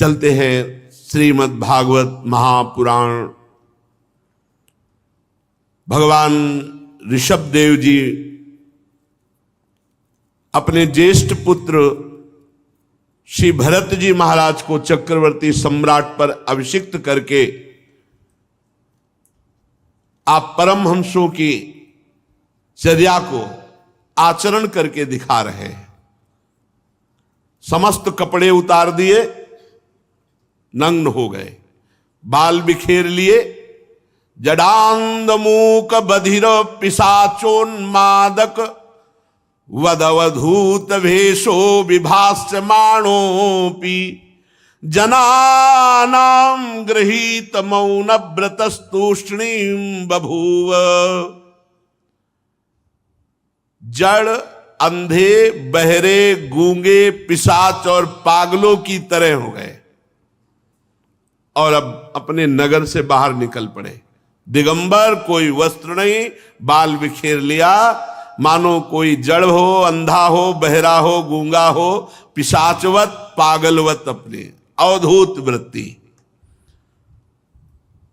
चलते हैं श्रीमद् भागवत महापुराण। भगवान ऋषभदेव जी अपने ज्येष्ठ पुत्र श्री भरत जी महाराज को चक्रवर्ती सम्राट पर अभिषिक्त करके आप परमहंसों की चर्या को आचरण करके दिखा रहे हैं। समस्त कपड़े उतार दिए, नग्न हो गए, बाल बिखेर लिए, जडांद मूक बधिर पिशाचोन्मादक वदवधूत भेषो विभास्यमाणोऽपि जनानां गृहीत मौन व्रतस्तूष्णीं बभूव। जड़, अंधे, बहरे, गूंगे, पिशाच और पागलों की तरह हो गए और अब अपने नगर से बाहर निकल पड़े। दिगंबर, कोई वस्त्र नहीं, बाल बिखेर लिया, मानो कोई जड़ हो, अंधा हो, बहरा हो, गूंगा हो, पिशाचवत, पागलवत अपने अवधूत वृत्ति।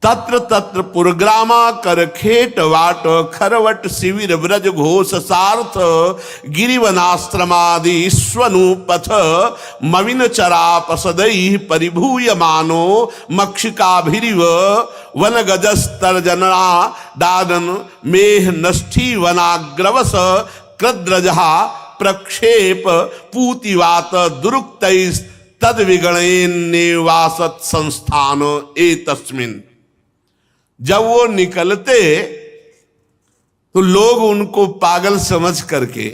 तत्र तत्र पुरग्रामा करखेट वाट खरवट शिविर ब्रज घोष सार्थ गिरिवनाश्रमादि स्वनुपथ मविन चरापसदै परिभूय मानो मक्षिकाभिरिव वन गजस्तर्जना दादन मेह नष्ठी वनाग्रवस कृद्रजहा प्रक्षेप पूतिवात दुरुक्तैस् तद विगणेन्निवासत संस्थान एतस्मिन्। जब वो निकलते तो लोग उनको पागल समझ करके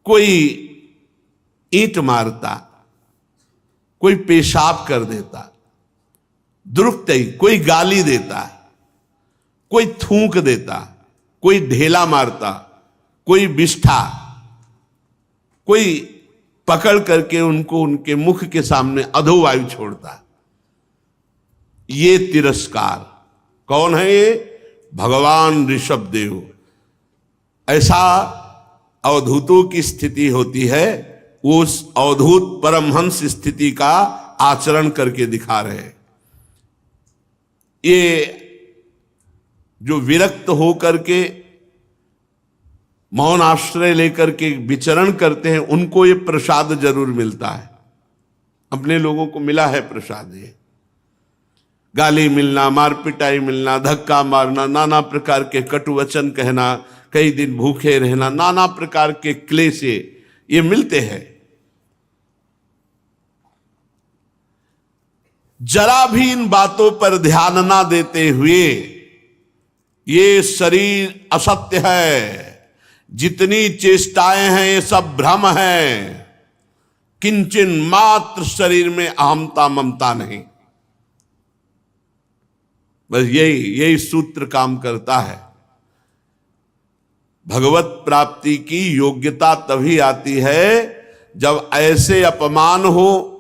कोई ईंट मारता, कोई पेशाब कर देता, दुरुक्तई कोई गाली देता, कोई थूक देता, कोई ढेला मारता, कोई बिष्ठा, कोई पकड़ करके उनको उनके मुख के सामने अधोवायु छोड़ता। ये तिरस्कार कौन है? ये भगवान ऋषभदेव। ऐसा अवधूतों की स्थिति होती है, उस अवधूत परमहंस स्थिति का आचरण करके दिखा रहे। ये जो विरक्त हो करके मौन आश्रय लेकर के विचरण करते हैं, उनको ये प्रसाद जरूर मिलता है। अपने लोगों को मिला है प्रसाद। ये गाली मिलना, मार पिटाई मिलना, धक्का मारना, नाना प्रकार के कटु वचन कहना, कई दिन भूखे रहना, नाना प्रकार के क्लेश ये मिलते हैं। जरा भी इन बातों पर ध्यान ना देते हुए, ये शरीर असत्य है, जितनी चेष्टाएं हैं ये सब भ्रम है, किंचन मात्र शरीर में अहमता ममता नहीं। बस यही सूत्र काम करता है। भगवत प्राप्ति की योग्यता तभी आती है जब ऐसे अपमान हो,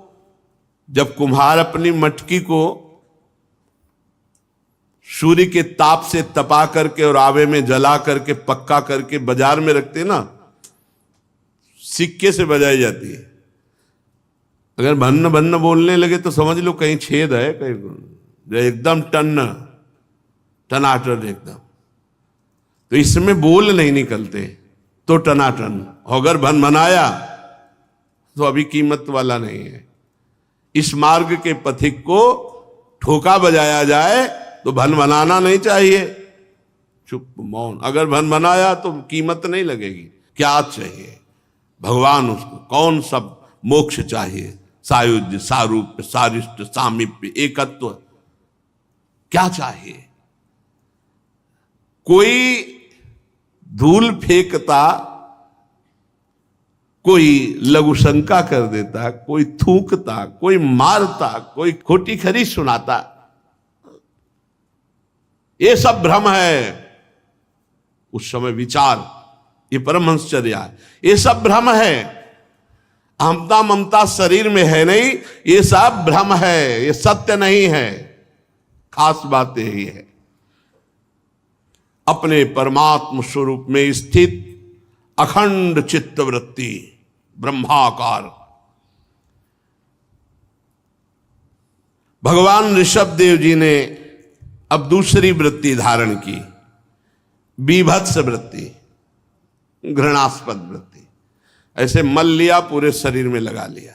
जब कुम्हार अपनी मटकी को सूर्य के ताप से तपा करके और आवे में जला करके पक्का करके बाजार में रखते ना, सिक्के से बजाई जाती है। अगर भन्न भन्न बोलने लगे तो समझ लो कहीं छेद है, कहीं एकदम टनाटन एकदम। तो इसमें बोल नहीं निकलते तो टनाटन। अगर भन मनाया तो अभी कीमत वाला नहीं है। इस मार्ग के पथिक को ठोका बजाया जाए तो भन बनाना नहीं चाहिए, चुप मौन। अगर भन बनाया तो कीमत नहीं लगेगी। क्या चाहिए भगवान? उसको कौन सब मोक्ष चाहिए? सायुज्य, सारूप्य, सारिष्ट, सामीप्य, एकत्व। क्या चाहिए? कोई धूल फेंकता, कोई लघु शंका कर देता, कोई थूकता, कोई मारता, कोई खोटी खरी सुनाता। ये सब भ्रम है। उस समय विचार, ये परमहंसचर्या है, ये सब भ्रम है। अहमता ममता शरीर में है नहीं, ये सब भ्रम है, ये सत्य नहीं है। खास बात यही है, अपने परमात्म स्वरूप में स्थित अखंड चित्तवृत्ति, ब्रह्माकार। भगवान ऋषभ देव जी ने अब दूसरी वृत्ति धारण की, बीभत्स वृत्ति, घृणास्पद वृत्ति। ऐसे मल लिया, पूरे शरीर में लगा लिया।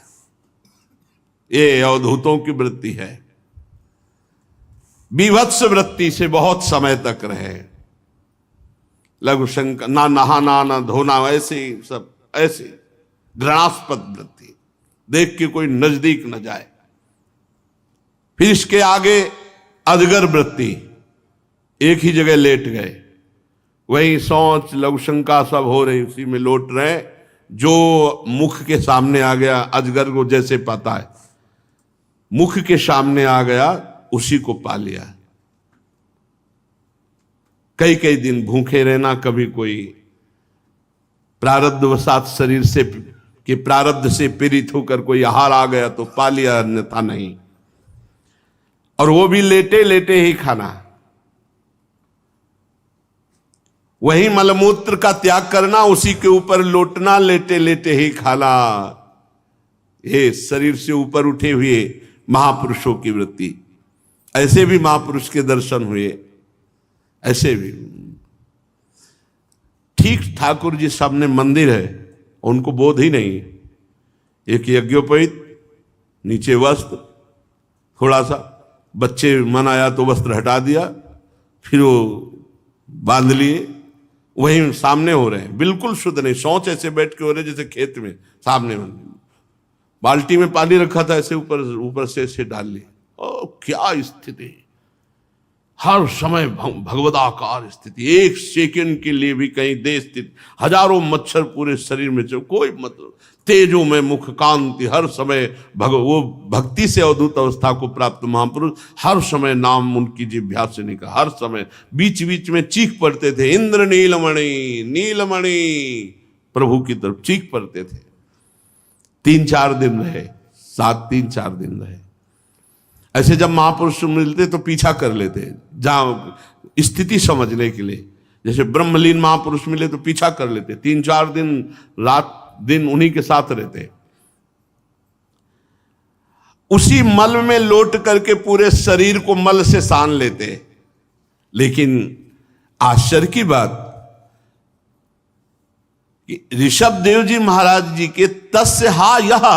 ये अवधूतों की वृत्ति है। बीभत्स वृत्ति से बहुत समय तक रहे। लघु शंकर, ना नहाना ना धोना, ऐसे ही सब, ऐसे घृणास्पद वृत्ति, देख के कोई नजदीक न जाए। फिर इसके आगे अजगर वृत्ति, एक ही जगह लेट गए, वही सोच लघु शंका सब हो रही, उसी में लौट रहे। जो मुख के सामने आ गया, अजगर को जैसे पता है, मुख के सामने आ गया, उसी को पा लिया। कई कई दिन भूखे रहना, कभी कोई प्रारब्धवशात शरीर से के प्रारब्ध से पीड़ित होकर कोई आहार आ गया तो पा लिया, अन्यथा नहीं। और वो भी लेटे लेटे ही खाना। वही मलमूत्र का त्याग करना, उसी के ऊपर लौटना, लेटे लेटे ही खाना। ये शरीर से ऊपर उठे हुए महापुरुषों की वृत्ति। ऐसे भी महापुरुष के दर्शन हुए, ऐसे भी। ठीक ठाकुर जी सामने मंदिर है, उनको बोध ही नहीं। एक यज्ञोपवीत, नीचे वस्त्र, थोड़ा सा बच्चे मन आया तो वस्त्र हटा दिया, फिर वो बांध लिए, वहीं सामने हो रहे हैं, बिल्कुल शुद्ध नहीं। शौच ऐसे बैठ के हो रहे जैसे खेत में सामने मंदिर। बाल्टी में पानी रखा था, ऐसे ऊपर से ऐसे डाल लिया। ओ क्या स्थिति, हर समय भगवदाकार स्थिति, एक सेकंड के लिए भी कहीं दे स्थित, हजारों मच्छर पूरे शरीर में, कोई मतलब, तेजो में मुख कांति, हर समय वो भक्ति से अवधूत अवस्था को प्राप्त महापुरुष, हर समय नाम उनकी जिह्वा से निकला, हर समय बीच बीच में चीख पड़ते थे, इंद्र नीलमणि नीलमणि, प्रभु की तरफ चीख पड़ते थे। 3-4 दिन रहे, 3-4 दिन रहे। ऐसे जब महापुरुष मिलते तो पीछा कर लेते, जहां स्थिति समझने के लिए। जैसे ब्रह्मलीन महापुरुष मिले तो पीछा कर लेते, 3-4 दिन रात दिन उन्हीं के साथ रहते। उसी मल में लौट करके पूरे शरीर को मल से सान लेते। लेकिन आश्चर्य की बात, ऋषभ देव जी महाराज जी के तस्य हा यह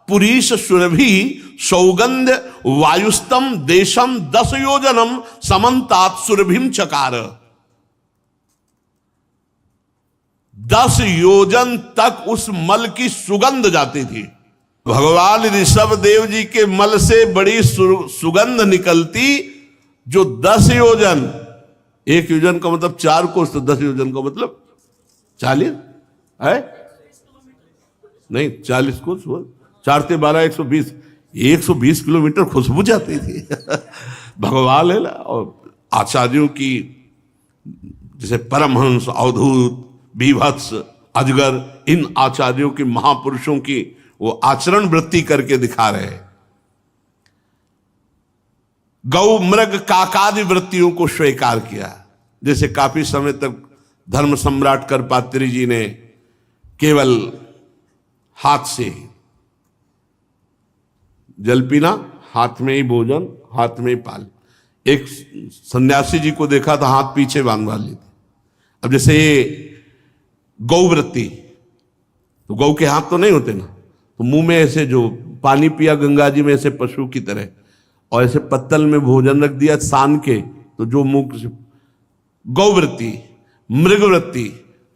पुरीश सुरभि सौगंध वायुस्तम देशम 10 योजनम समन्तात सुरभिम चकार। 10 योजन तक उस मल की सुगंध जाती थी। भगवान ऋषभ देव जी के मल से बड़ी सुगंध निकलती, जो 10 योजन, 1 योजन का मतलब 4 कोस, तो 10 योजन का मतलब 40 है नहीं, 40 कोस, 4 से 12 120, 120 किलोमीटर खुशबू जाती थी। भगवान है ना। और आचार्यों की, जैसे परमहंस, अवधूत, बीभत्स, अजगर, इन आचार्यों की, महापुरुषों की वो आचरण वृत्ति करके दिखा रहे हैं। गौ मृग काकादि वृत्तियों को स्वीकार किया। जैसे काफी समय तक धर्म सम्राट करपात्री जी ने केवल हाथ से जल पीना, हाथ में ही भोजन, हाथ में ही पाल। एक सन्यासी जी को देखा था, हाथ पीछे बांधवा ली थी। अब जैसे ये गौवृत्ति, तो गौ के हाथ तो नहीं होते ना, तो मुंह में ऐसे जो पानी पिया गंगा जी में, ऐसे पशु की तरह, और ऐसे पत्तल में भोजन रख दिया सान के, तो जो मुंह से। गौवृत्ति, मृगवृत्ति,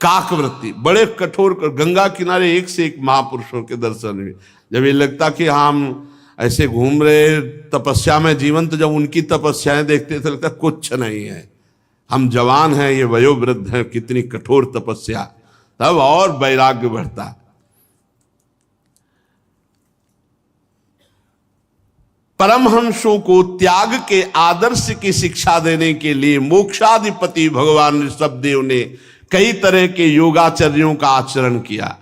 काकवृत्ति, बड़े कठोर गंगा किनारे एक से एक महापुरुषों के दर्शन हुए। जब ये लगता कि हम ऐसे घूम रहे तपस्या में जीवन, तो जब उनकी तपस्याएं देखते थे लगता कुछ नहीं है, हम जवान हैं, ये वयोवृद्ध हैं, कितनी कठोर तपस्या। तब और वैराग्य बढ़ता। परमहंसों को त्याग के आदर्श की शिक्षा देने के लिए मोक्षाधिपति भगवान ऋषभ देव ने कई तरह के योगाचर्यों का आचरण किया।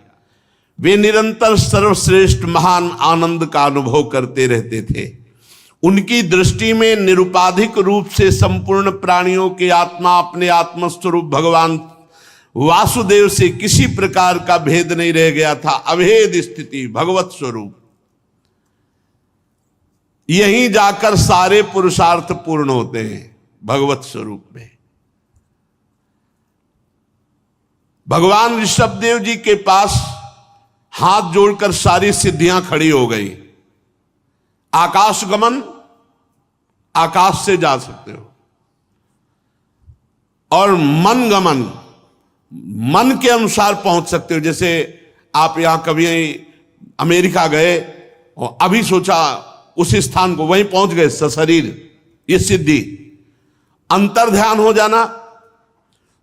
वे निरंतर सर्वश्रेष्ठ महान आनंद का अनुभव करते रहते थे। उनकी दृष्टि में निरुपाधिक रूप से संपूर्ण प्राणियों की आत्मा अपने आत्मस्वरूप भगवान वासुदेव से किसी प्रकार का भेद नहीं रह गया था। अभेद स्थिति, भगवत स्वरूप। यहीं जाकर सारे पुरुषार्थ पूर्ण होते हैं भगवत स्वरूप में। भगवान ऋषभदेव जी के पास हाथ जोड़कर सारी सिद्धियां खड़ी हो गई। आकाश गमन, आकाश से जा सकते हो, और मन गमन, मन के अनुसार पहुंच सकते हो। जैसे आप यहां कभी अमेरिका गए और अभी सोचा उस स्थान को, वहीं पहुंच गए सशरीर, ये सिद्धि। अंतर ध्यान हो जाना,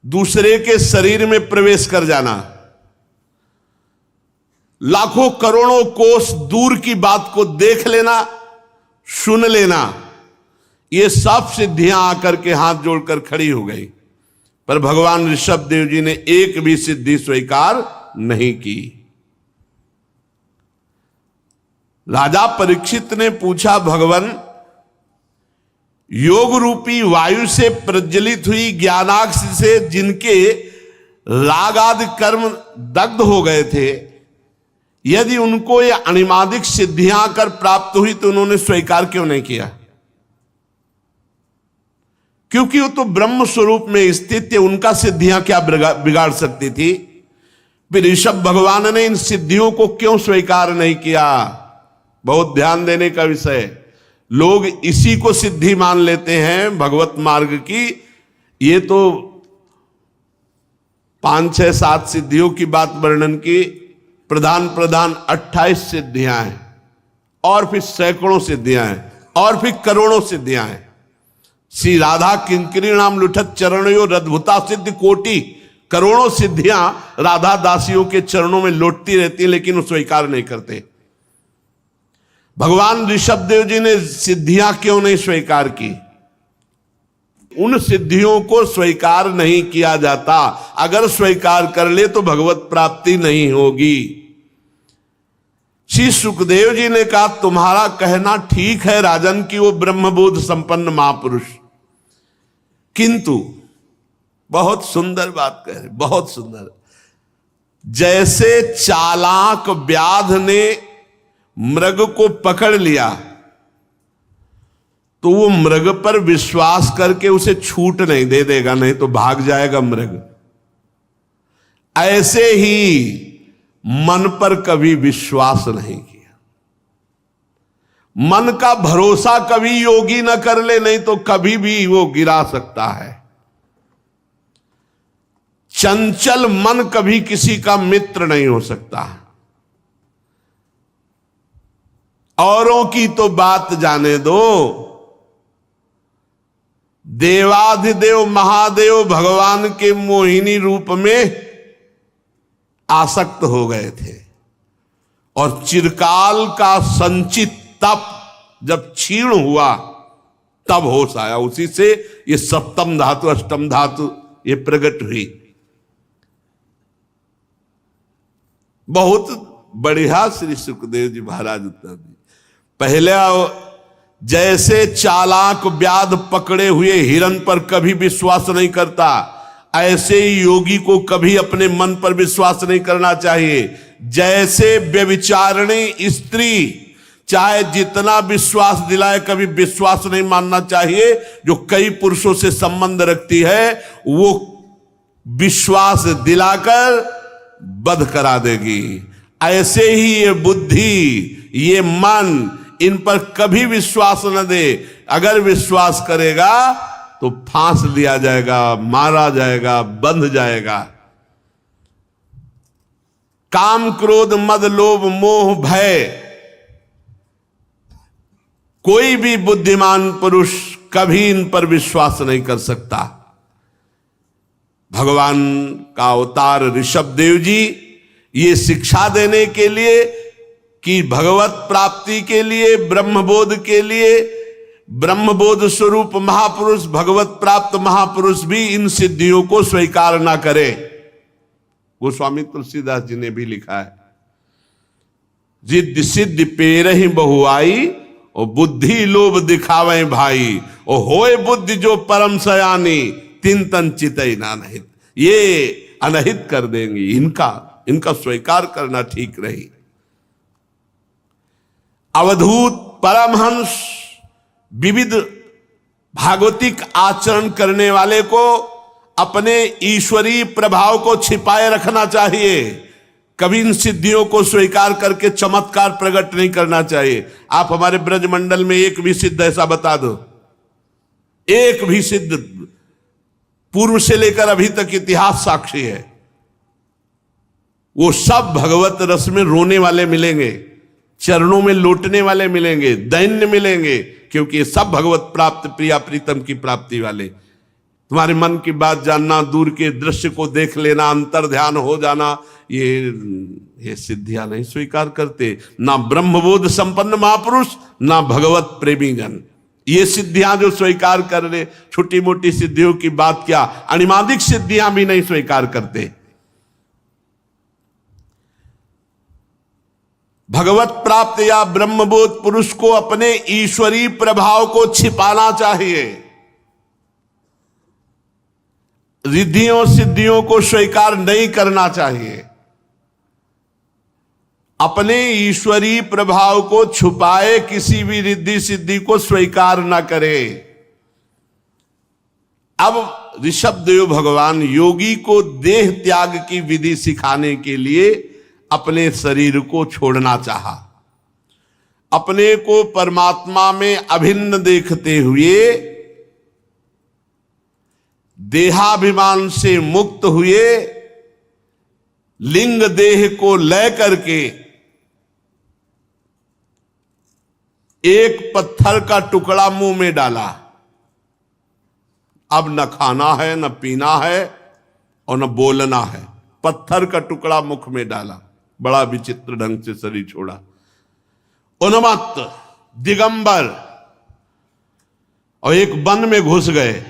दूसरे के शरीर में प्रवेश कर जाना, लाखों करोड़ों कोस दूर की बात को देख लेना, सुन लेना, ये सब सिद्धियां आकर के हाथ जोड़कर खड़ी हो गई। पर भगवान ऋषभदेव जी ने एक भी सिद्धि स्वीकार नहीं की। राजा परीक्षित ने पूछा, भगवान, योग रूपी वायु से प्रज्वलित हुई ज्ञानाक्ष से जिनके राग आदि कर्म दग्ध हो गए थे, यदि उनको ये अनिमादिक सिद्धियां आकर प्राप्त हुई तो उन्होंने स्वीकार क्यों नहीं किया? क्योंकि वो तो ब्रह्म स्वरूप में स्थित थे, उनका सिद्धियां क्या बिगाड़ सकती थी? फिर ऋषभ भगवान ने इन सिद्धियों को क्यों स्वीकार नहीं किया? बहुत ध्यान देने का विषय। लोग इसी को सिद्धि मान लेते हैं भगवत मार्ग की। ये तो 5, 6, 7 सिद्धियों की बात वर्णन की, प्रधान 28 सिद्धियां हैं, और फिर सैकड़ों सिद्धियां हैं, और फिर करोड़ों सिद्धियां हैं। श्री राधा किंकरी नाम लुठत चरणों रद्भुता सिद्धि कोटि, करोड़ों सिद्धियां राधा दासियों के चरणों में लौटती रहती हैं, लेकिन वो स्वीकार नहीं करते। भगवान ऋषभदेव जी ने सिद्धियां क्यों नहीं स्वीकार की? उन सिद्धियों को स्वीकार नहीं किया जाता। अगर स्वीकार कर ले तो भगवत प्राप्ति नहीं होगी। श्री सुखदेव जी ने कहा, तुम्हारा कहना ठीक है राजन कि वो ब्रह्मबोध संपन्न महापुरुष, किंतु बहुत सुंदर बात कह रहे, बहुत सुंदर। जैसे चालाक व्याध ने मृग को पकड़ लिया तो वो मृग पर विश्वास करके उसे छूट नहीं दे देगा, नहीं तो भाग जाएगा मृग। ऐसे ही मन पर कभी विश्वास नहीं किया। मन का भरोसा कभी योगी न कर ले, नहीं तो कभी भी वो गिरा सकता है। चंचल मन कभी किसी का मित्र नहीं हो सकता। औरों की तो बात जाने दो, देवाधिदेव महादेव भगवान के मोहिनी रूप में आसक्त हो गए थे, और चिरकाल का संचित तप जब क्षीण हुआ तब होश आया। उसी से ये सप्तम धातु अष्टम धातु ये प्रकट हुई। बहुत बढ़िया श्री सुखदेव जी महाराज उत्तर दिए। पहले जैसे चालाक व्याध पकड़े हुए हिरन पर कभी विश्वास नहीं करता, ऐसे ही योगी को कभी अपने मन पर विश्वास नहीं करना चाहिए। जैसे व्यभिचारिणी स्त्री चाहे जितना विश्वास दिलाए, कभी विश्वास नहीं मानना चाहिए। जो कई पुरुषों से संबंध रखती है वो विश्वास दिलाकर बध करा देगी। ऐसे ही ये बुद्धि, ये मन, इन पर कभी विश्वास न दे। अगर विश्वास करेगा तो फांस दिया जाएगा, मारा जाएगा, बंध जाएगा। काम क्रोध मद लोभ मोह भय, कोई भी बुद्धिमान पुरुष कभी इन पर विश्वास नहीं कर सकता। भगवान का अवतार ऋषभदेव जी ये शिक्षा देने के लिए कि भगवत प्राप्ति के लिए, ब्रह्मबोध के लिए, ब्रह्मबोध स्वरूप महापुरुष, भगवत प्राप्त महापुरुष भी इन सिद्धियों को स्वीकार ना करे। गोस्वामी तुलसीदास जी ने भी लिखा है, जिद्द सिद्ध पेरहि बहुआई और बुद्धि लोभ दिखावे भाई, और होए बुद्धि जो परम सयानी तिन तन चितई नानहित। ये अनहित कर देंगी, इनका स्वीकार करना ठीक रही। अवधूत परमहंस विविध भागवतिक आचरण करने वाले को अपने ईश्वरीय प्रभाव को छिपाए रखना चाहिए। कभी इन सिद्धियों को स्वीकार करके चमत्कार प्रकट नहीं करना चाहिए। आप हमारे ब्रजमंडल में एक भी सिद्ध ऐसा बता दो, एक भी सिद्ध, पूर्व से लेकर अभी तक इतिहास साक्षी है, वो सब भगवत रस में रोने वाले मिलेंगे, चरणों में लौटने वाले मिलेंगे, दैन्य मिलेंगे, क्योंकि ये सब भगवत प्राप्त प्रिया प्रीतम की प्राप्ति वाले। तुम्हारे मन की बात जानना, दूर के दृश्य को देख लेना, अंतर ध्यान हो जाना, ये सिद्धियां नहीं स्वीकार करते। ना ब्रह्मबोध संपन्न महापुरुष, ना भगवत प्रेमी जन। ये सिद्धियां जो स्वीकार कर ले, छोटी मोटी सिद्धियों की बात क्या, अनिमादिक सिद्धियां भी नहीं स्वीकार करते। भगवत प्राप्त या ब्रह्मबोध पुरुष को अपने ईश्वरीय प्रभाव को छिपाना चाहिए, रिद्धियों सिद्धियों को स्वीकार नहीं करना चाहिए। अपने ईश्वरीय प्रभाव को छुपाए किसी भी रिद्धि सिद्धि को स्वीकार न करे। अब ऋषभदेव भगवान योगी को देह त्याग की विधि सिखाने के लिए अपने शरीर को छोड़ना चाहा। अपने को परमात्मा में अभिन्न देखते हुए देहाभिमान से मुक्त हुए लिंग देह को ले करके एक पत्थर का टुकड़ा मुंह में डाला। अब न खाना है, न पीना है और न बोलना है। पत्थर का टुकड़ा मुख में डाला, बड़ा विचित्र ढंग से शरीर छोड़ा। उन्मत्त दिगंबर और एक वन में घुस गए,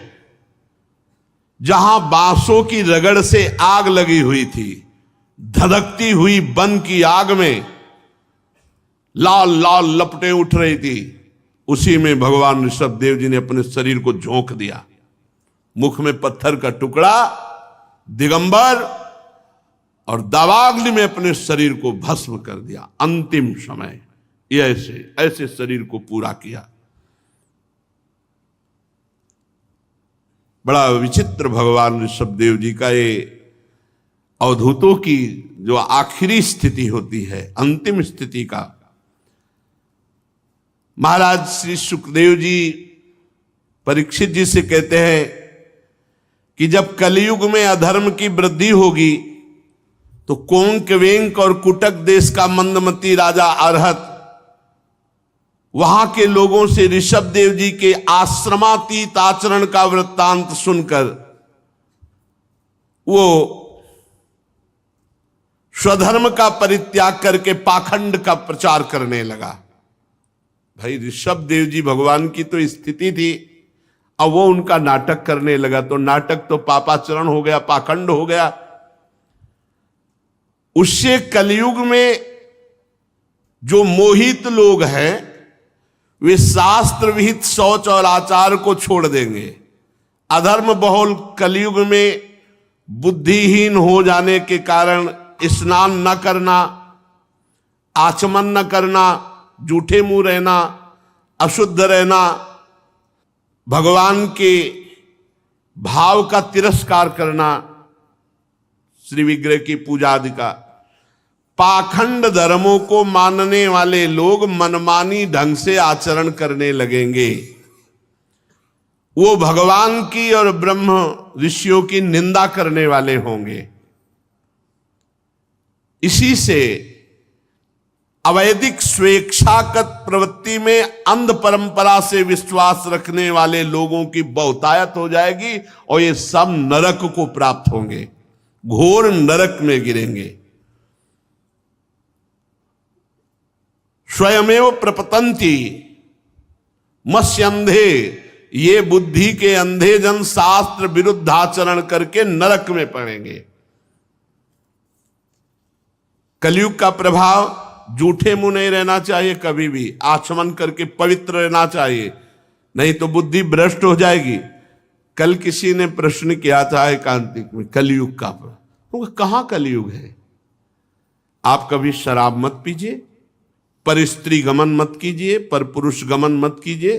जहां बांसों की रगड़ से आग लगी हुई थी। धधकती हुई वन की आग में लाल लाल लपटें उठ रही थी। उसी में भगवान ऋषभदेव जी ने अपने शरीर को झोंक दिया। मुख में पत्थर का टुकड़ा, दिगंबर, और दावाग्नि में अपने शरीर को भस्म कर दिया। अंतिम समय ये ऐसे शरीर को पूरा किया। बड़ा विचित्र भगवान ऋषभदेव जी का ये अवधूतों की जो आखिरी स्थिति होती है, अंतिम स्थिति का। महाराज श्री सुखदेव जी परीक्षित जी से कहते हैं कि जब कलयुग में अधर्म की वृद्धि होगी तो कोंक वेंक और कुटक देश का मंदमती राजा अरहत वहां के लोगों से ऋषभदेव जी के आश्रमातीत आचरण का वृत्तांत सुनकर वो स्वधर्म का परित्याग करके पाखंड का प्रचार करने लगा। भाई ऋषभदेव जी भगवान की तो स्थिति थी, अब वो उनका नाटक करने लगा, तो नाटक तो पापाचरण हो गया, पाखंड हो गया। उससे कलयुग में जो मोहित लोग हैं वे शास्त्र विहित शौच और आचार को छोड़ देंगे। अधर्म बहुल कलयुग में बुद्धिहीन हो जाने के कारण स्नान न करना, आचमन न करना, जूठे मुंह रहना, अशुद्ध रहना, भगवान के भाव का तिरस्कार करना, श्री विग्रह की पूजा आदि का, पाखंड धर्मों को मानने वाले लोग मनमानी ढंग से आचरण करने लगेंगे। वो भगवान की और ब्रह्म ऋषियों की निंदा करने वाले होंगे। इसी से अवैदिक स्वेच्छागत प्रवृत्ति में अंध परंपरा से विश्वास रखने वाले लोगों की बहुतायत हो जाएगी और ये सब नरक को प्राप्त होंगे, घोर नरक में गिरेंगे। स्वयमेव प्रपतंती मत्स्यंधे, ये बुद्धि के अंधे जन शास्त्र विरुद्ध आचरण करके नरक में पड़ेंगे। कलयुग का प्रभाव, जूठे मुंह नहीं रहना चाहिए, कभी भी आचमन करके पवित्र रहना चाहिए, नहीं तो बुद्धि भ्रष्ट हो जाएगी। कल किसी ने प्रश्न किया था एकांतिक में, कलयुग का, तो कहां कलयुग है? आप कभी शराब मत पीजिए, पर स्त्री गमन मत कीजिए, पर पुरुष गमन मत कीजिए,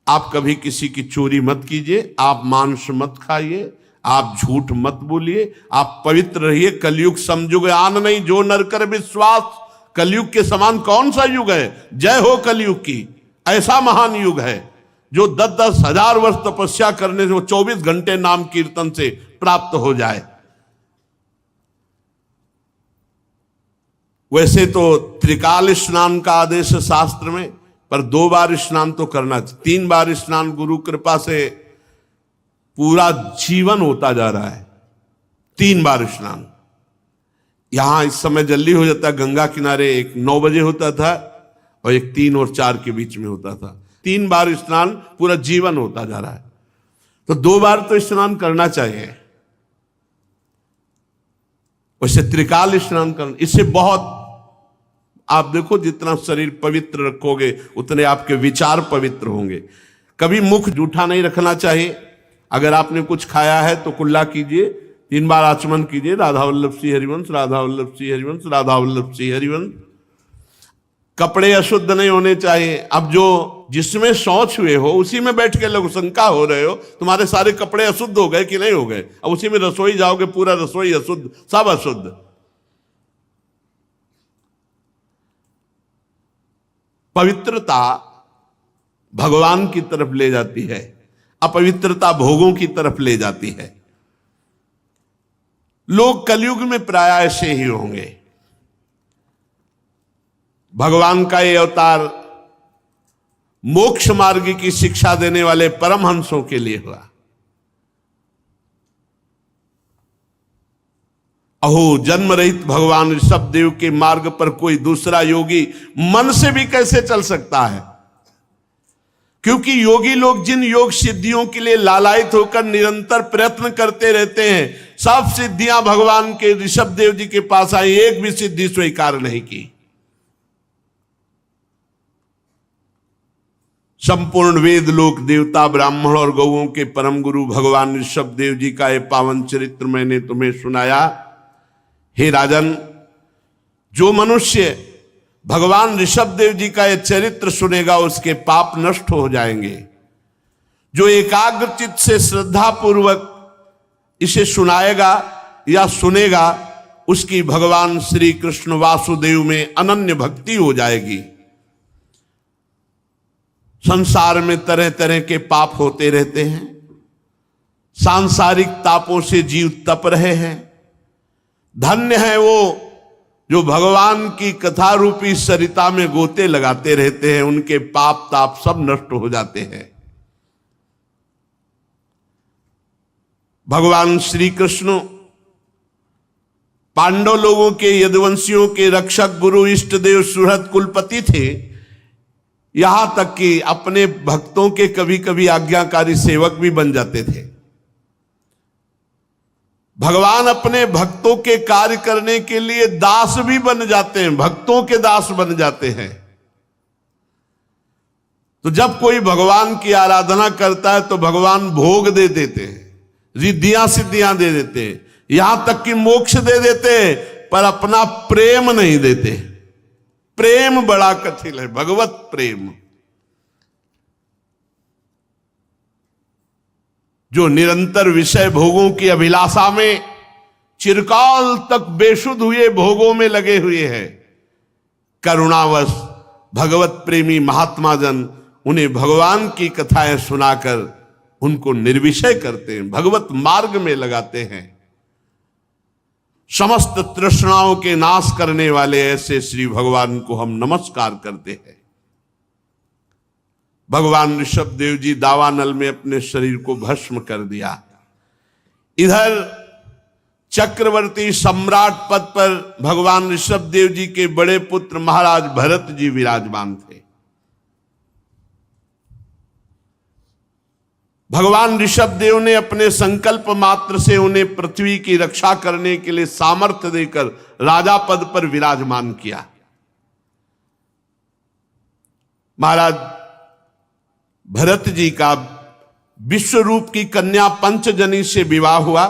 आप कभी किसी की चोरी मत कीजिए, आप मांस मत खाइए, आप झूठ मत बोलिए, आप पवित्र रहिए। कलयुग समयुग आन नहीं, जो नर कर विश्वास। कलयुग के समान कौन सा युग है? जय हो कलयुग की। ऐसा महान युग है जो 10-10 हजार वर्ष तपस्या करने से, वो 24 घंटे नाम कीर्तन से प्राप्त हो जाए। वैसे तो त्रिकाल स्नान का आदेश है शास्त्र में, पर 2 बार स्नान तो करना चाहिए। 3 बार स्नान गुरु कृपा से पूरा जीवन होता जा रहा है। 3 बार स्नान। यहां इस समय जल्दी हो जाता है, गंगा किनारे एक 9 बजे होता था और एक 3 और 4 के बीच में होता था। 3 बार स्नान पूरा जीवन होता जा रहा है, तो 2 बार तो स्नान करना चाहिए। वैसे त्रिकाल स्नान करना, इससे बहुत, आप देखो जितना शरीर पवित्र रखोगे उतने आपके विचार पवित्र होंगे। कभी मुख जूठा नहीं रखना चाहिए। अगर आपने कुछ खाया है तो कुल्ला कीजिए, 3 बार आचमन कीजिए, राधा वल्लभ श्री हरिवंश, राधा वल्लभ श्री हरिवंश, राधा वल्लभ श्री हरिवंश। कपड़े अशुद्ध नहीं होने चाहिए। अब जो जिसमें शौच हुए हो उसी में बैठ के लोग शंका हो रहे हो, तुम्हारे सारे कपड़े अशुद्ध हो गए कि नहीं हो गए। अब उसी में रसोई जाओगे, पूरा रसोई अशुद्ध, सब अशुद्ध। पवित्रता भगवान की तरफ ले जाती है, अपवित्रता भोगों की तरफ ले जाती है। लोग कलयुग में प्राय ऐसे ही होंगे। भगवान का ये अवतार मोक्ष मार्ग की शिक्षा देने वाले परमहंसों के लिए हुआ। अहो, जन्म रहित भगवान ऋषभ देव के मार्ग पर कोई दूसरा योगी मन से भी कैसे चल सकता है? क्योंकि योगी लोग जिन योग सिद्धियों के लिए लालायित होकर निरंतर प्रयत्न करते रहते हैं, सब सिद्धियां भगवान के ऋषभ देव जी के पास आई, एक भी सिद्धि स्वीकार नहीं की। संपूर्ण वेद लोक देवता ब्राह्मण और गौओं के परम गुरु भगवान ऋषभ देव जी का यह पावन चरित्र मैंने तुम्हें सुनाया। हे राजन, जो मनुष्य भगवान ऋषभ देव जी का यह चरित्र सुनेगा उसके पाप नष्ट हो जाएंगे। जो एकाग्र चित्त से श्रद्धा पूर्वक इसे सुनाएगा या सुनेगा, उसकी भगवान श्री कृष्ण वासुदेव में अनन्य भक्ति हो जाएगी। संसार में तरह तरह के पाप होते रहते हैं, सांसारिक तापों से जीव तप रहे हैं। धन्य है वो जो भगवान की कथा रूपी सरिता में गोते लगाते रहते हैं, उनके पाप ताप सब नष्ट हो जाते हैं। भगवान श्री कृष्ण पांडव लोगों के यदुवंशियों के रक्षक, गुरु, इष्ट देव, सुहृद, कुलपति थे। यहां तक कि अपने भक्तों के कभी कभी आज्ञाकारी सेवक भी बन जाते थे। भगवान अपने भक्तों के कार्य करने के लिए दास भी बन जाते हैं, भक्तों के दास बन जाते हैं। तो जब कोई भगवान की आराधना करता है तो भगवान भोग दे देते हैं, रिद्धियां सिद्धियां दे देते हैं, यहां तक कि मोक्ष दे देते हैं, पर अपना प्रेम नहीं देते। प्रेम बड़ा कठिन है, भगवत प्रेम। जो निरंतर विषय भोगों की अभिलाषा में चिरकाल तक बेसुध हुए भोगों में लगे हुए हैं, करुणावश भगवत प्रेमी महात्मा जन उन्हें भगवान की कथाएं सुनाकर उनको निर्विषय करते हैं, भगवत मार्ग में लगाते हैं। समस्त तृष्णाओं के नाश करने वाले ऐसे श्री भगवान को हम नमस्कार करते हैं। भगवान ऋषभ देव जी दावानल में अपने शरीर को भस्म कर दिया। इधर चक्रवर्ती सम्राट पद पर भगवान ऋषभ देव जी के बड़े पुत्र महाराज भरत जी विराजमान थे। भगवान ऋषभ देव ने अपने संकल्प मात्र से उन्हें पृथ्वी की रक्षा करने के लिए सामर्थ्य देकर राजा पद पर विराजमान किया। महाराज भरत जी का विश्व रूप की कन्या पंचजनी से विवाह हुआ।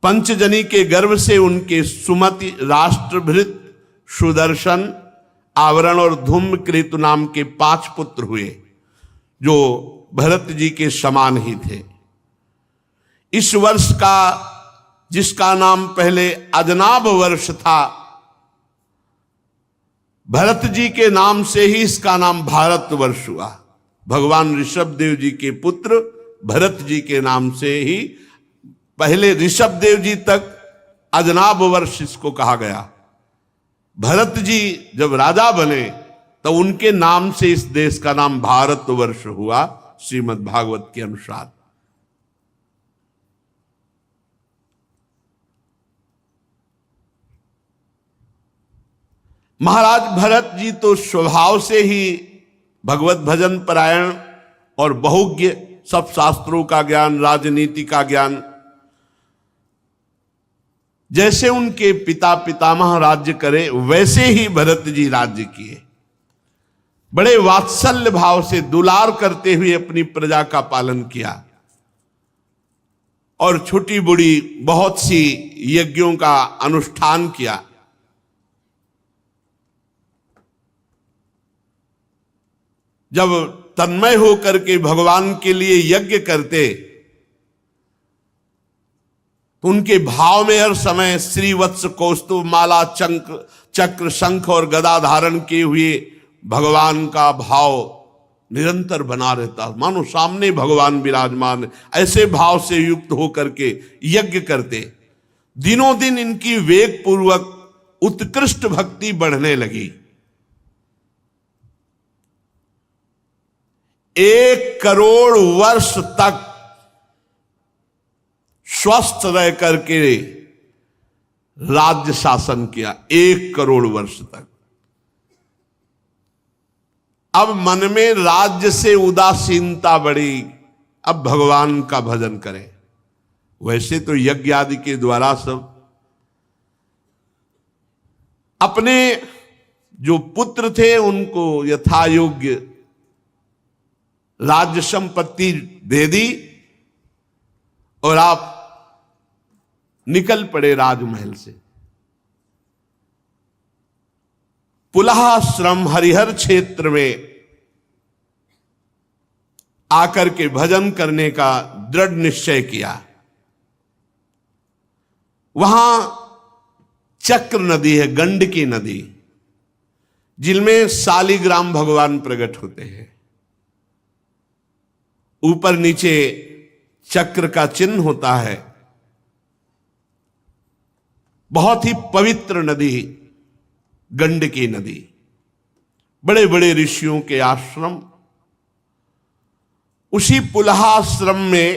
पंचजनी के गर्भ से उनके सुमति, राष्ट्रभृत, सुदर्शन, आवरण और धूम्रकेतु नाम के 5 पुत्र हुए, जो भरत जी के समान ही थे। इस वर्ष का, जिसका नाम पहले अजनाभ वर्ष था, भरत जी के नाम से ही इसका नाम भारत वर्ष हुआ। भगवान ऋषभ देव जी के पुत्र भरत जी के नाम से ही पहले ऋषभ देव जी तक अजनाभ वर्ष इसको कहा गया। भरत जी जब राजा बने तो उनके नाम से इस देश का नाम भारत वर्ष हुआ, श्रीमद् भागवत के अनुसार। महाराज भरत जी तो स्वभाव से ही भगवत भजन परायण और बहुज्ञ, सब शास्त्रों का ज्ञान, राजनीति का ज्ञान। जैसे उनके पिता पितामह राज्य करे वैसे ही भरत जी राज्य किए। बड़े वात्सल्य भाव से दुलार करते हुए अपनी प्रजा का पालन किया और छोटी बड़ी बहुत सी यज्ञों का अनुष्ठान किया। जब तन्मय होकर के भगवान के लिए यज्ञ करते तो उनके भाव में हर समय श्रीवत्स, कौस्तुभ, माला, चक्र, शंख और गदा धारण किए हुए भगवान का भाव निरंतर बना रहता, मानो सामने भगवान विराजमान। ऐसे भाव से युक्त होकर के यज्ञ करते। दिनों दिन इनकी वेग पूर्वक उत्कृष्ट भक्ति बढ़ने लगी। 1 करोड़ वर्ष तक स्वस्थ रह करके राज्य शासन किया। 1 करोड़ वर्ष तक। अब मन में राज्य से उदासीनता बढ़ी, अब भगवान का भजन करें। वैसे तो यज्ञ आदि के द्वारा सब अपने जो पुत्र थे उनको यथा योग्य राज्य संपत्ति दे दी और आप निकल पड़े राजमहल से। पुलहाश्रम हरिहर क्षेत्र में आकर के भजन करने का दृढ़ निश्चय किया। वहां चक्र नदी है, गंडकी नदी, जिनमें शालिग्राम भगवान प्रकट होते हैं। ऊपर नीचे चक्र का चिन्ह होता है। बहुत ही पवित्र नदी गंडकी नदी। बड़े बड़े ऋषियों के आश्रम। उसी पुलहाश्रम में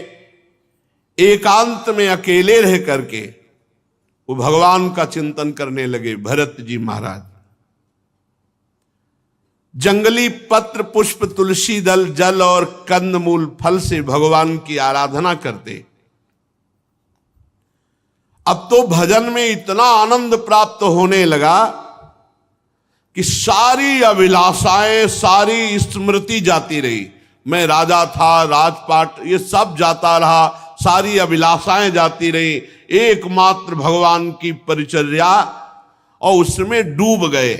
एकांत में अकेले रह करके वो भगवान का चिंतन करने लगे भरत जी महाराज। जंगली पत्र, पुष्प, तुलसी दल, जल और कंदमूल फल से भगवान की आराधना करते। अब तो भजन में इतना आनंद प्राप्त होने लगा कि सारी अभिलाषाएं, सारी स्मृति जाती रही। मैं राजा था, राजपाट, ये सब जाता रहा, सारी अभिलाषाएं जाती रही। एकमात्र भगवान की परिचर्या और उसमें डूब गए।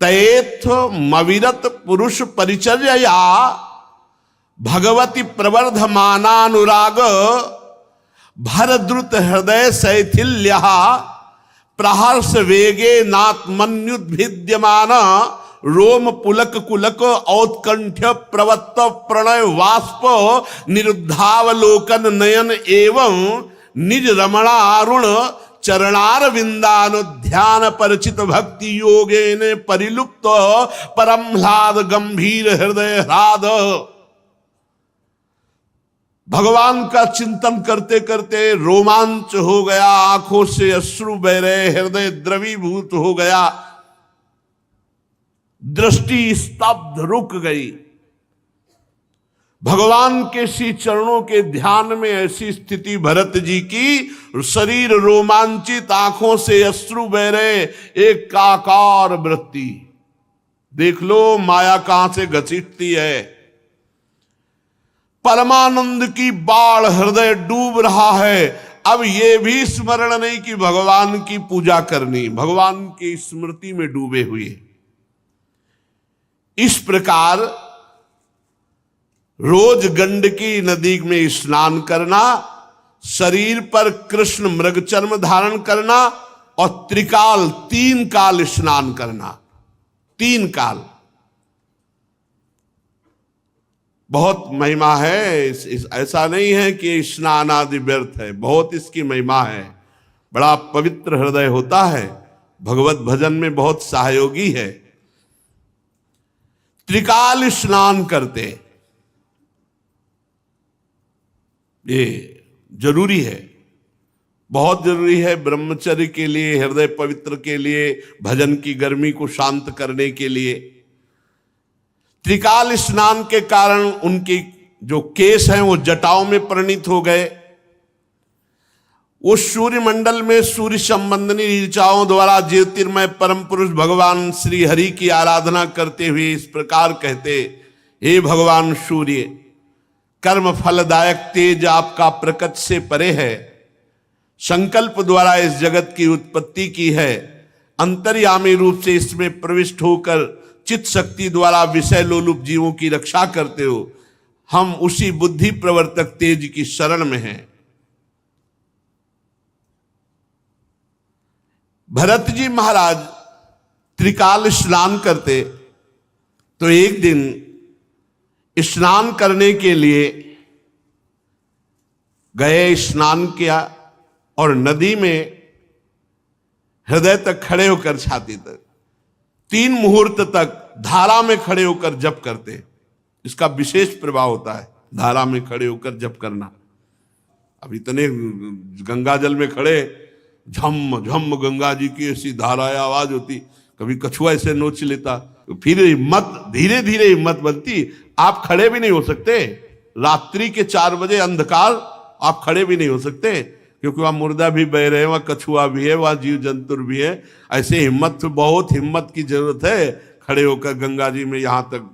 तयेथ मविरत पुरुष परिचर्या भगवती प्रवर्धमानानुराग भरद्रुत हृदय शैथिल्य प्रहर्ष वेगे नात्मन्युद्भिद्यमान रोम पुलक कुलक औत्कंठ्य प्रवत्त प्रणय वाष्प निरुद्धावलोकन नयन एवं निज रमणारुण चरणार विंदान ध्यान परिचित भक्ति योगे ने परिलुप्त परमह्लाद गंभीर हृदय ह्लाद। भगवान का चिंतन करते करते रोमांच हो गया, आंखों से अश्रु बह रहे, हृदय द्रवीभूत हो गया, दृष्टि स्तब्ध रुक गई। भगवान के श्री चरणों के ध्यान में ऐसी स्थिति भरत जी की, शरीर रोमांचित, आंखों से अश्रु बह रहे, एक काकार वृत्ति। देख लो माया कहां से घसीटती है। परमानंद की बाढ़ हृदय डूब रहा है। अब ये भी स्मरण नहीं कि भगवान की पूजा करनी, भगवान की स्मृति में डूबे हुए। इस प्रकार रोज गंडकी नदी में स्नान करना, शरीर पर कृष्ण मृगचर्म धारण करना और त्रिकाल 3 काल स्नान करना। 3 काल बहुत महिमा है। ऐसा नहीं है कि स्नान आदि व्यर्थ है, बहुत इसकी महिमा है। बड़ा पवित्र हृदय होता है, भगवत भजन में बहुत सहयोगी है। त्रिकाल स्नान करते, ये जरूरी है, बहुत जरूरी है ब्रह्मचर्य के लिए, हृदय पवित्र के लिए, भजन की गर्मी को शांत करने के लिए। त्रिकाल स्नान के कारण उनकी जो केश हैं वो जटाओं में परिणित हो गए। वो सूर्य मंडल में सूर्य संबंधी ऋचाओं द्वारा ज्योतिर्मय परम पुरुष भगवान श्री हरि की आराधना करते हुए इस प्रकार कहते, हे भगवान सूर्य, कर्म फलदायक तेज आपका प्रकट से परे है, संकल्प द्वारा इस जगत की उत्पत्ति की है, अंतर्यामी रूप से इसमें प्रविष्ट होकर चित्त शक्ति द्वारा विषय लोलुप जीवों की रक्षा करते हो। हम उसी बुद्धि प्रवर्तक तेज की शरण में हैं। भरत जी महाराज त्रिकाल स्नान करते, तो एक दिन स्नान करने के लिए गए, स्नान किया और नदी में हृदय तक खड़े होकर, छाती तक 3 मुहूर्त तक धारा में खड़े होकर जप करते। इसका विशेष प्रभाव होता है धारा में खड़े होकर जप करना। अब इतने गंगा जल में खड़े, झम झम गंगा जी की ऐसी धाराएं आवाज होती, कभी कछुआ ऐसे नोच लेता, फिर हिम्मत, धीरे धीरे हिम्मत बनती। आप खड़े भी नहीं हो सकते, रात्रि के 4 बजे अंधकार, आप खड़े भी नहीं हो सकते, क्योंकि वहां मुर्दा भी बह रहे हैं, वहां कछुआ भी है, वहां जीव जंतु भी है। ऐसे हिम्मत, बहुत हिम्मत की जरूरत है खड़े होकर गंगा जी में। यहां तक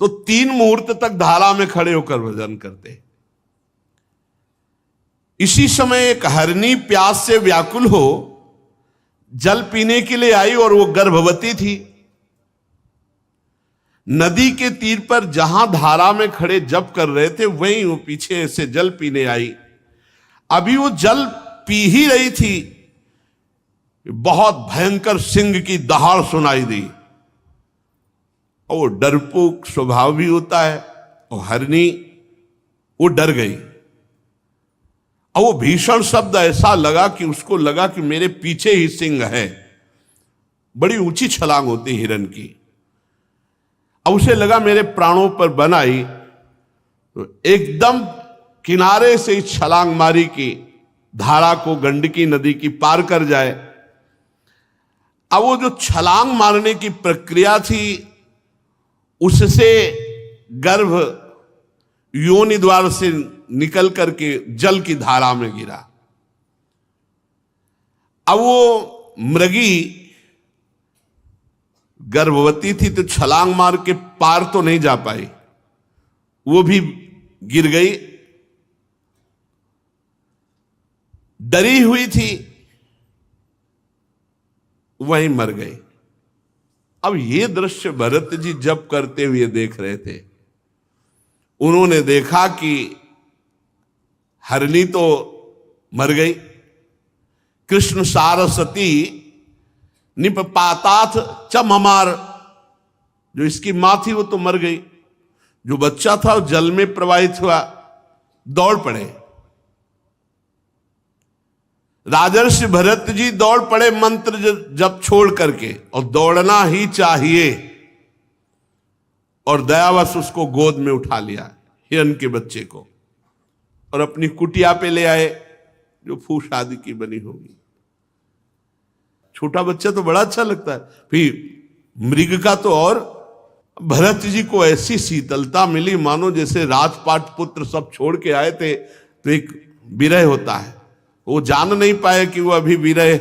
तो 3 मुहूर्त तक धारा में खड़े होकर भजन करते। इसी समय एक हरनी प्यास से व्याकुल हो जल पीने के लिए आई और वो गर्भवती थी। नदी के तीर पर जहां धारा में खड़े जप कर रहे थे, वहीं वो पीछे से जल पीने आई। अभी वो जल पी ही रही थी, बहुत भयंकर सिंह की दहाड़ सुनाई दी। और डरपोक स्वभाव भी होता है, और हरनी वो डर गई। और वो भीषण शब्द ऐसा लगा कि उसको लगा कि मेरे पीछे ही सिंह है। बड़ी ऊंची छलांग होती हिरन की। अब उसे लगा मेरे प्राणों पर बन आई, तो एकदम किनारे से छलांग मारी कि धारा को, गंडकी नदी की पार कर जाए। अब वो जो छलांग मारने की प्रक्रिया थी, उससे गर्भ योनि द्वार से निकल करके जल की धारा में गिरा। अब वो मृगी गर्भवती थी, तो छलांग मार के पार तो नहीं जा पाई, वो भी गिर गई, डरी हुई थी, वहीं मर गई। अब ये दृश्य भरत जी जप करते हुए देख रहे थे। उन्होंने देखा कि हरनी तो मर गई, कृष्ण सारस्वती निपपातात च ममार, जो इसकी मां थी वो तो मर गई, जो बच्चा था वो जल में प्रवाहित हुआ, दौड़ पड़े। राजर्षि भरत जी दौड़ पड़े मंत्र जब छोड़ करके, और दौड़ना ही चाहिए, और दयावश उसको गोद में उठा लिया, हिरन के बच्चे को, और अपनी कुटिया पे ले आए, जो फूस आदि की बनी होगी। छोटा बच्चा तो बड़ा अच्छा लगता है, फिर मृग का तो और। भरत जी को ऐसी शीतलता मिली मानो जैसे राजपाट पुत्र सब छोड़ के आए थे, तो एक विरह होता है, वो जान नहीं पाए कि वो अभी विरह।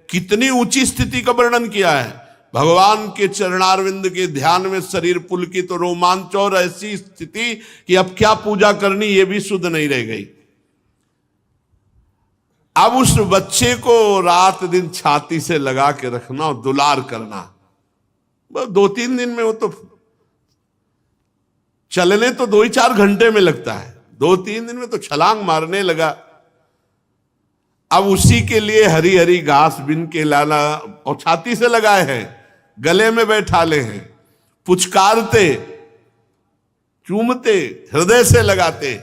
कितनी ऊंची स्थिति का वर्णन किया है, भगवान के चरणारविंद के ध्यान में शरीर पुलकित, तो रोमांच और ऐसी स्थिति कि अब क्या पूजा करनी ये भी शुद्ध नहीं रह गई। अब उस बच्चे को रात दिन छाती से लगा के रखना और दुलार करना, बस 2-3 दिन में वो तो चलने तो 2-4 घंटे में लगता है, 2-3 दिन में तो छलांग मारने लगा। अब उसी के लिए हरी हरी घास बिन के लाना और छाती से लगाए हैं, गले में बैठा ले हैं, पुचकारते, चूमते, हृदय से लगाते।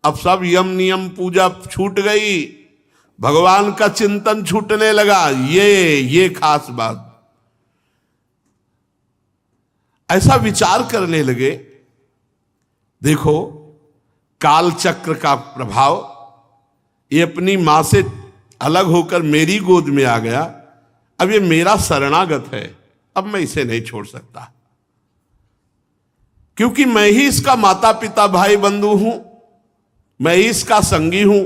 अब सब यम नियम पूजा छूट गई, भगवान का चिंतन छूटने लगा। ये खास बात। ऐसा विचार करने लगे, देखो काल चक्र का प्रभाव, ये अपनी मां से अलग होकर मेरी गोद में आ गया, अब ये मेरा शरणागत है, अब मैं इसे नहीं छोड़ सकता, क्योंकि मैं ही इसका माता पिता भाई बंधु हूं, मैं ही इसका संगी हूं,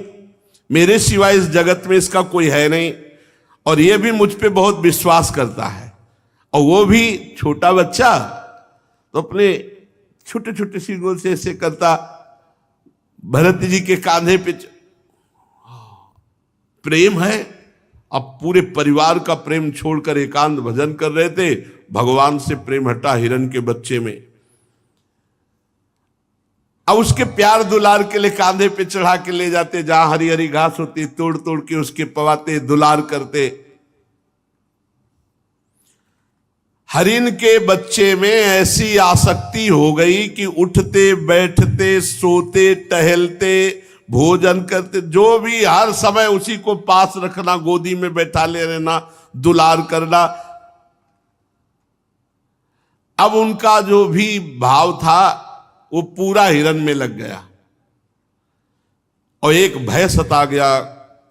मेरे सिवाय इस जगत में इसका कोई है नहीं, और ये भी मुझ पे बहुत विश्वास करता है। और वो भी छोटा बच्चा तो अपने छोटे छोटे सी गोद से ऐसे करता, भरत जी के कांधे पे प्रेम है। अब पूरे परिवार का प्रेम छोड़कर एकांत भजन कर रहे थे, भगवान से प्रेम हटा हिरण के बच्चे में। अब उसके प्यार दुलार के लिए कांधे पे चढ़ा के ले जाते, जहां हरी हरी घास होती तोड़ तोड़ के उसके पवाते, दुलार करते। हरिण के बच्चे में ऐसी आसक्ति हो गई कि उठते बैठते सोते टहलते भोजन करते, जो भी हर समय उसी को पास रखना, गोदी में बैठा ले रहना, दुलार करना। अब उनका जो भी भाव था वो पूरा हिरण में लग गया, और एक भय सता गया,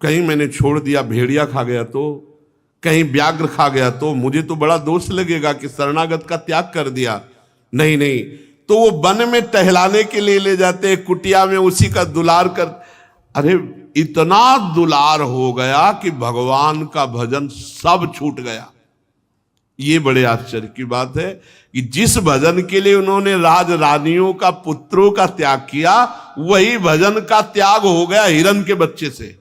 कहीं मैंने छोड़ दिया भेड़िया खा गया तो, कहीं व्याघ्र खा गया तो मुझे तो बड़ा दोष लगेगा कि शरणागत का त्याग कर दिया। नहीं नहीं, तो वो वन में टहलाने के लिए ले जाते, कुटिया में उसी का दुलार कर। अरे इतना दुलार हो गया कि भगवान का भजन सब छूट गया। ये बड़े आश्चर्य की बात है कि जिस भजन के लिए उन्होंने राज रानियों का पुत्रों का त्याग किया, वही भजन का त्याग हो गया हिरण के बच्चे से।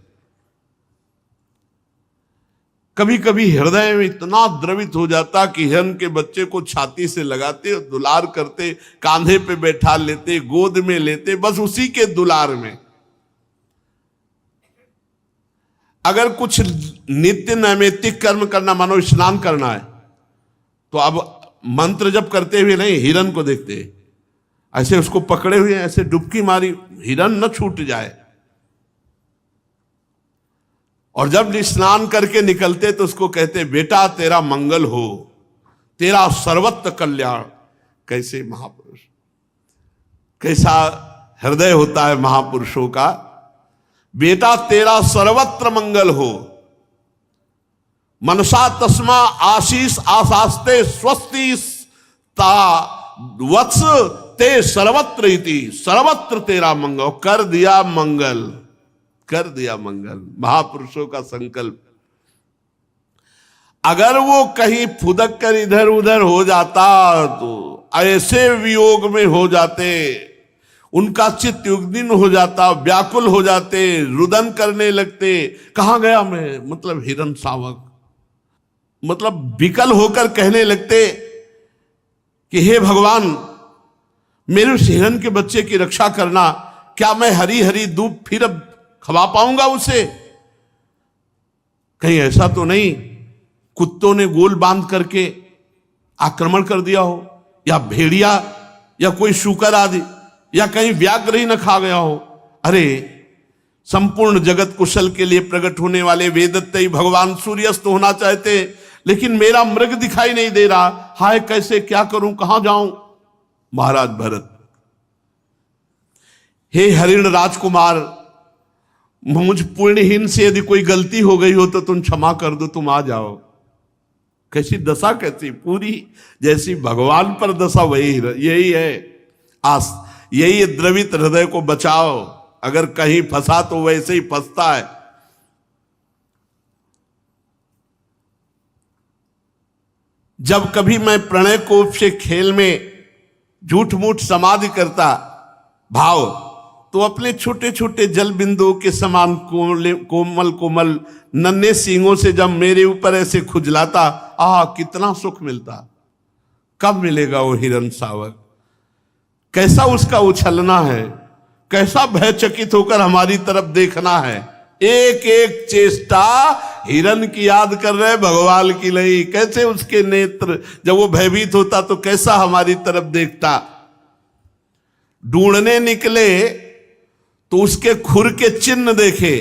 कभी कभी हृदय में इतना द्रवित हो जाता कि हिरण के बच्चे को छाती से लगाते, दुलार करते, कांधे पे बैठा लेते, गोद में लेते, बस उसी के दुलार में। अगर कुछ नित्य नैमित्तिक कर्म करना, मानो स्नान करना है, तो अब मंत्र जप करते हुए नहीं, हिरण को देखते, ऐसे उसको पकड़े हुए, ऐसे डुबकी मारी, हिरण न छूट जाए। और जब स्नान करके निकलते तो उसको कहते, बेटा तेरा मंगल हो, तेरा सर्वत्र कल्याण। कैसे महापुरुष, कैसा हृदय होता है महापुरुषों का। बेटा तेरा सर्वत्र मंगल हो, मनसा तस्मा आशीष आशास्ते स्वस्ति ता वत्स ते सर्वत्र इति, सर्वत्र तेरा मंगल। कर दिया मंगल, कर दिया मंगल, महापुरुषों का संकल्प। अगर वो कहीं फुदक कर इधर उधर हो जाता तो ऐसे वियोग में हो जाते, उनका चित्त युग्निन हो जाता, व्याकुल हो जाते, रुदन करने लगते, कहां गया मैं, मतलब हिरण शावक, मतलब विकल होकर कहने लगते कि हे भगवान, मेरे उस हिरण के बच्चे की रक्षा करना, क्या मैं हरी हरी दूब फिर अब खवा पाऊंगा उसे? कहीं ऐसा तो नहीं कुत्तों ने गोल बांध करके आक्रमण कर दिया हो, या भेड़िया या कोई शूकर आदि, या कहीं व्याघ्र ही न खा गया हो। अरे संपूर्ण जगत कुशल के लिए प्रकट होने वाले वेदत्तई भगवान सूर्यास्त होना चाहते, लेकिन मेरा मृग दिखाई नहीं दे रहा, हाय कैसे, क्या करूं, कहां जाऊं? महाराज भरत, हे हरिण राजकुमार, मुझ पुण्यहीन से यदि कोई गलती हो गई हो तो तुम क्षमा कर दो, तुम आ जाओ। कैसी दशा, कैसी पूरी जैसी भगवान पर दशा वही यही है। यही द्रवित हृदय को बचाओ, अगर कहीं फंसा तो वैसे ही फंसता है। जब कभी मैं प्रणय कोप से खेल में झूठ मूठ समाधि करता भाव, तो अपने छोटे छोटे जल बिंदुओं के समान कोमल कोमल नन्हे सींगों से जब मेरे ऊपर ऐसे खुजलाता, कितना सुख मिलता। कब मिलेगा वो हिरण सावक? कैसा उसका उछलना है, कैसा भयचकित होकर हमारी तरफ देखना है। एक एक चेष्टा हिरण की याद कर रहे, भगवान की नहीं। कैसे उसके नेत्र जब वो भयभीत होता तो कैसा हमारी तरफ देखता। ढूंढने निकले तो उसके खुर के चिन्ह देखे,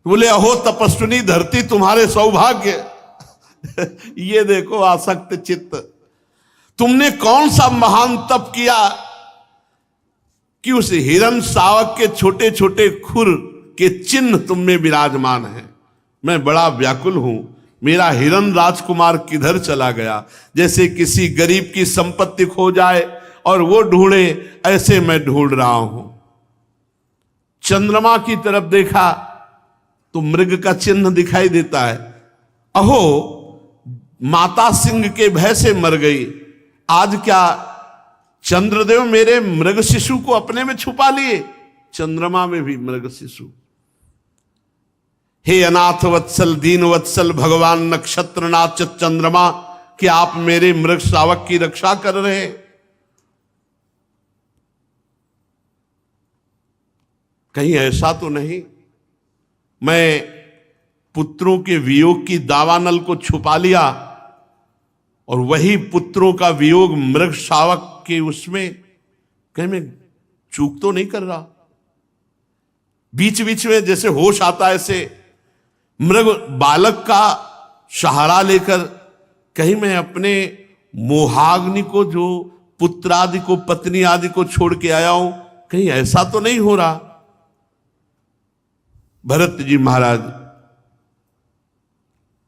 बोले अहो तपस्विनी धरती तुम्हारे सौभाग्य। ये देखो आसक्त चित्त, तुमने कौन सा महान तप किया कि उस हिरण सावक के छोटे छोटे खुर के चिन्ह तुम में विराजमान है। मैं बड़ा व्याकुल हूं, मेरा हिरण राजकुमार किधर चला गया। जैसे किसी गरीब की संपत्ति खो जाए और वो ढूंढे, ऐसे मैं ढूंढ रहा हूं। चंद्रमा की तरफ देखा तो मृग का चिन्ह दिखाई देता है। अहो माता सिंह के भय से मर गई, आज क्या चंद्रदेव मेरे मृग शिशु को अपने में छुपा लिए। चंद्रमा में भी मृग शिशु। हे अनाथ वत्सल दीन वत्सल भगवान नक्षत्रनाथ चंद्रमा, कि आप मेरे मृग शावक की रक्षा कर रहे हैं। कहीं ऐसा तो नहीं मैं पुत्रों के वियोग की दावानल को छुपा लिया और वही पुत्रों का वियोग मृग शावक के उसमें कहीं मैं चूक तो नहीं कर रहा। बीच बीच में जैसे होश आता है, ऐसे मृग बालक का सहारा लेकर कहीं मैं अपने मोहाग्नि को, जो पुत्र आदि को, पत्नी आदि को छोड़ के आया हूं, कहीं ऐसा तो नहीं हो रहा। भरत जी महाराज,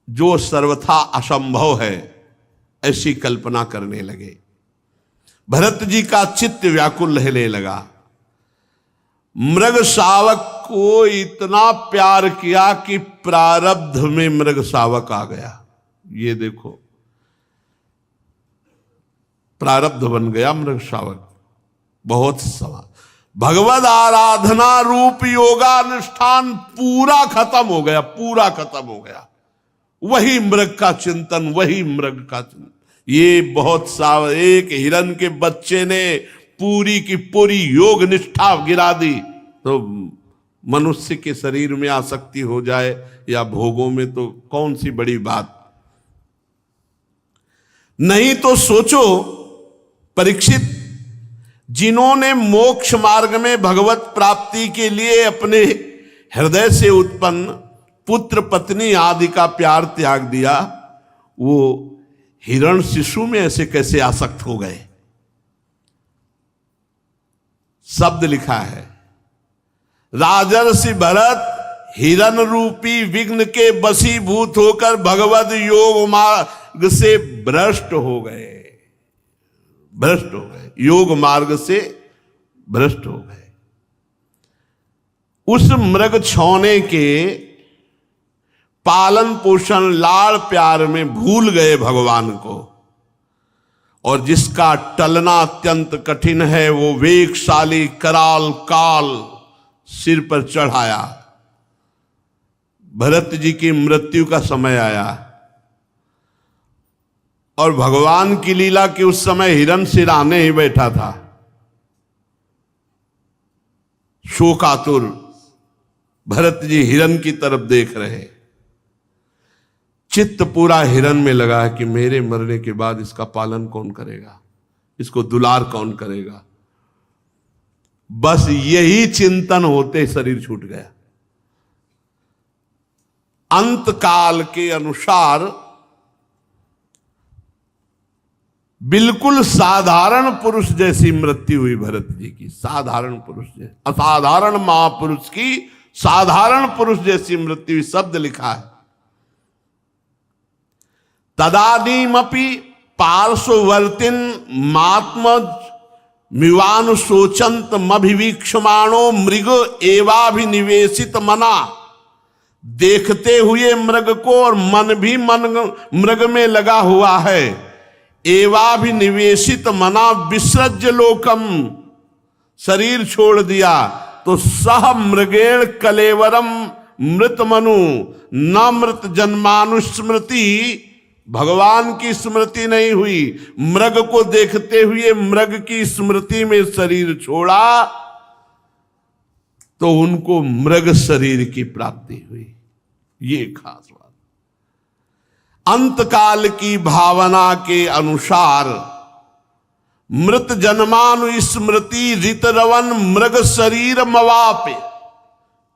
जो सर्वथा असंभव है ऐसी कल्पना करने लगे। भरत जी का चित्त व्याकुल रहने लगा। मृग शावक को इतना प्यार किया कि प्रारब्ध में मृग शावक आ गया। ये देखो, प्रारब्ध बन गया मृग शावक। बहुत सवाल, भगवद आराधना रूप योगानुष्ठान पूरा खत्म हो गया, पूरा खत्म हो गया। वही मृग का चिंतन, वही मृग का चिंतन। ये बहुत साव, एक हिरण के बच्चे ने पूरी की पूरी योग निष्ठा गिरा दी, तो मनुष्य के शरीर में आसक्ति हो जाए या भोगों में तो कौन सी बड़ी बात। नहीं तो सोचो परीक्षित, जिन्होंने मोक्ष मार्ग में भगवत प्राप्ति के लिए अपने हृदय से उत्पन्न पुत्र पत्नी आदि का प्यार त्याग दिया, वो हिरण शिशु में ऐसे कैसे आसक्त हो गए। शब्द लिखा है, राजर्षि भरत हिरण रूपी विघ्न के वशीभूत होकर भगवद योग मार्ग से भ्रष्ट हो गए। भ्रष्ट हो गए, योग मार्ग से भ्रष्ट हो गए। उस मृग छौने के पालन पोषण लाड़ प्यार में भूल गए भगवान को, और जिसका टलना अत्यंत कठिन है वो वेगशाली कराल काल सिर पर चढ़ाया। भरत जी की मृत्यु का समय आया और भगवान की लीला कि उस समय हिरण सिराने ही बैठा था, शोकातुर भरत जी हिरण की तरफ देख रहे। चित्त पूरा हिरण में लगा है कि मेरे मरने के बाद इसका पालन कौन करेगा, इसको दुलार कौन करेगा। बस यही चिंतन होते शरीर छूट गया। अंत काल के अनुसार बिल्कुल साधारण पुरुष जैसी मृत्यु हुई भरत जी की। साधारण पुरुष जैसी, असाधारण महापुरुष की साधारण पुरुष जैसी मृत्यु हुई। शब्द लिखा है, तदानीमपि पार्श्ववर्तिन मात्मज मिवानु शोचंत मभिवीक्षमाणो मृग एवाभिनिवेशित मना देखते हुए मृग को, और मन भी मृग में लगा हुआ है। एवाभिनिवेशित मना विसृज्य लोकम, शरीर छोड़ दिया तो सह मृगेण कलेवरम मृत मनु न मृत जन्मानुस्मृति, भगवान की स्मृति नहीं हुई। मृग को देखते हुए मृग की स्मृति में शरीर छोड़ा तो उनको मृग शरीर की प्राप्ति हुई। ये खास बात। अंतकाल की भावना के अनुसार मृत जन्मानु स्मृति ऋतरवन मृग शरीर मवापे,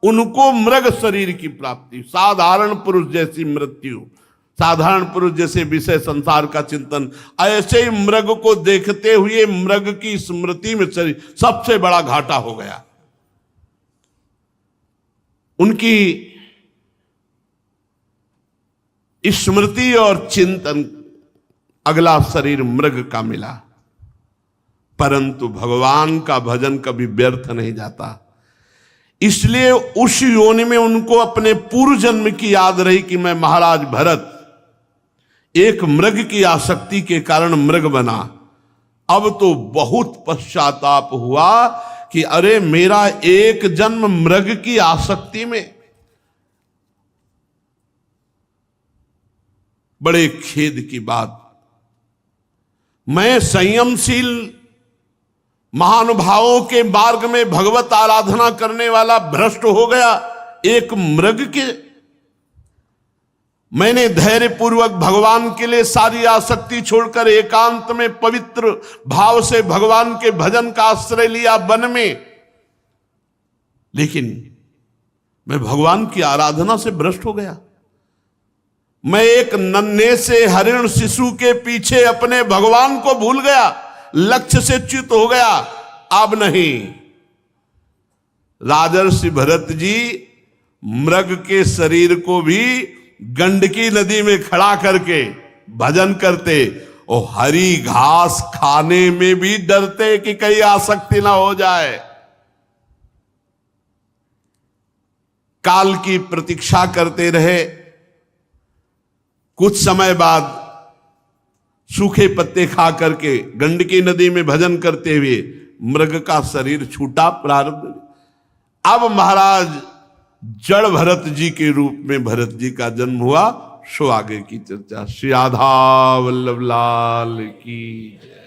उनको मृग शरीर की प्राप्ति। साधारण पुरुष जैसी मृत्यु, साधारण पुरुष जैसे विषय संसार का चिंतन, ऐसे ही मृग को देखते हुए मृग की स्मृति में शरीर, सबसे बड़ा घाटा हो गया। उनकी स्मृति और चिंतन, अगला शरीर मृग का मिला। परंतु भगवान का भजन कभी व्यर्थ नहीं जाता, इसलिए उस योनि में उनको अपने पूर्व जन्म की याद रही कि मैं महाराज भरत एक मृग की आसक्ति के कारण मृग बना। अब तो बहुत पश्चाताप हुआ कि अरे मेरा एक जन्म मृग की आसक्ति में, बड़े खेद की बात। मैं संयमशील महानुभावों के मार्ग में भगवत आराधना करने वाला भ्रष्ट हो गया एक मृग के। मैंने धैर्य पूर्वक भगवान के लिए सारी आसक्ति छोड़कर एकांत में पवित्र भाव से भगवान के भजन का आश्रय लिया वन में, लेकिन मैं भगवान की आराधना से भ्रष्ट हो गया। मैं एक नन्हे से हरिण शिशु के पीछे अपने भगवान को भूल गया, लक्ष्य से च्युत हो गया। अब नहीं, राजर्षि भरत जी मृग के शरीर को भी गंडकी नदी में खड़ा करके भजन करते, और हरी घास खाने में भी डरते कि कहीं आसक्ति ना हो जाए। काल की प्रतीक्षा करते रहे। कुछ समय बाद सूखे पत्ते खा करके गंडकी नदी में भजन करते हुए मृग का शरीर छूटा प्रारब्ध। अब महाराज जड़ भरत जी के रूप में भरत जी का जन्म हुआ। सो आगे की चर्चा। श्री राधा वल्लभ लाल की जय।